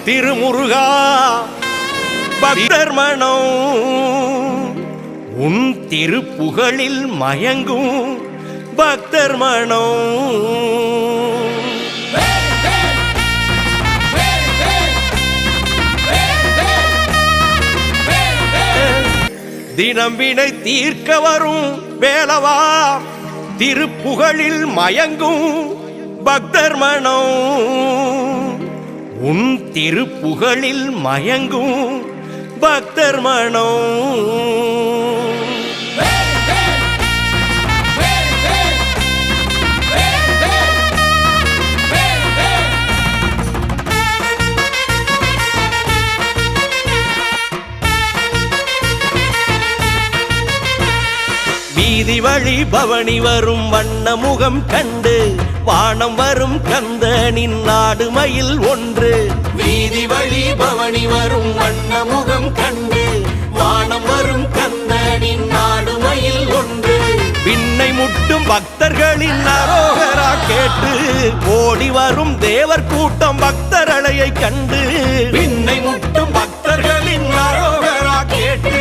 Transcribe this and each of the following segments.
திருமுருகா பக்தர் மனம் உன் திருப்புகழில் மயங்கும் பக்தர் மனம் தினம் வினை தீர்க்க வரும் வேலவா திருப்புகழில் மயங்கும் பக்தர் மனம் உன் திருப்புகழில் மயங்கும் பக்தர் மனம் வீதி வழி பவனி வரும் வண்ண முகம் கண்டு வானம் வரும் கந்தனின் நாடு மயில் ஒன்று. வீதி வழி பவனி வரும் வண்ண முகம் கண்டு வானம் வரும் கந்தனின் நாடு மயில் ஒன்று. விண்ணை முட்டும் பக்தர்களின் அரோகரா கேட்டு ஓடி வரும் தேவர் கூட்டம் பக்தர் அலையை கண்டு. விண்ணை முட்டும் பக்தர்களின் அரோகரா கேட்டு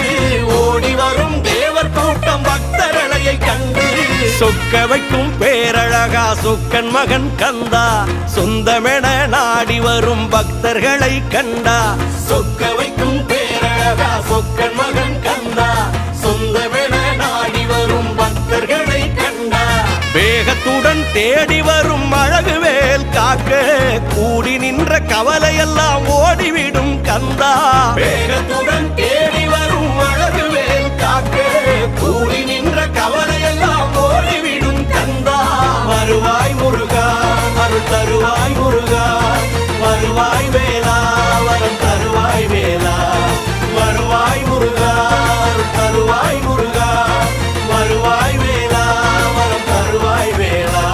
ஓடி வரும் தேவர் கூட்டம் பக்தர் அலையை கண்டு. சொக்க வைக்கும் பேரழகா சொக்கன் மகன் கந்தா சொந்தமென நாடி வரும் பக்தர்களை கண்டா. சொக்க வைக்கும் பேரழகா சொக்கன் மகன் கந்தா சொந்தமென நாடி வரும் பக்தர்களை கண்டா. வேகத்துடன் தேடி வரும் அழகுவேல் காக்க கூடி நின்ற கவலையெல்லாம் ஓடிவிடும் கந்தா. வேகத்துடன் தேடி வரும் அழகுவேல் காக்க கூடி நின்ற கவலையெல்லாம் ஓடிவிடும் கந்தா. வருவாய் முருகா அருள் தருவாய் முருகா வருவாய் வேலா வரம் தருவாய் வேலா. வருவாய் முருகா அருள் தருவாய் முருகா வருவாய் வேலா வரம் தருவாய் வேலா.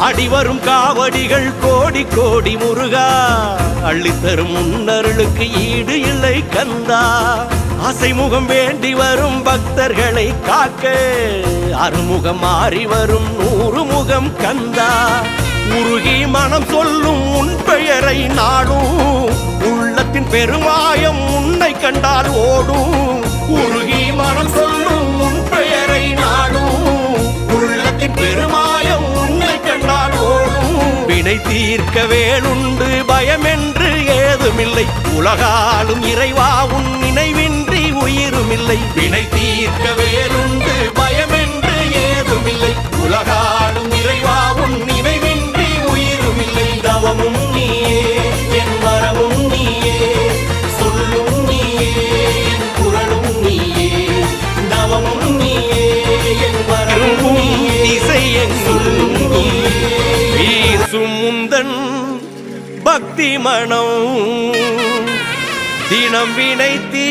ஆடிவரும் காவடிகள் கோடி கோடி முருகா அள்ளித்தரும் முன்னருளுக்கு ஈடு இல்லை கந்தா. ஆசைமுகம் வேண்டி வரும் பக்தர்களை காக்க அறுமுகம் மாறி வரும் 100 முகம் கந்தா. உருகி மனம் சொல்லும் உன் பெயரை நாடும் உள்ளத்தின் பெருமாயம் உன்னை கண்டால் ஓடும். உருகி மனம் சொல்லும் உன் பெயரை நாடும் உள்ளத்தின் பெருமாயம் உன்னை கண்டால் ஓடும். வினை தீர்க்க வேலுண்டு பயமென்று ஏதுமில்லை உலகாலும் இறைவா உன் நினைவின்றி உயிருமில்லை. வினை தீர்க்க வேலுண்டு பயமென்று ஏதுமில்லை உலகாலும் இறைவா உன் நினைவின்றி உயிருமில்லை. தவமும் நீயே என் வரமும் நீயே சொல்லும் நீயே என் குரலும் நீயே. தவமும் நீயே என் வரமும் நீயே இசையெங்கும் வீசும் முந்தன் பக்தி மனம் தினம் வினை தீ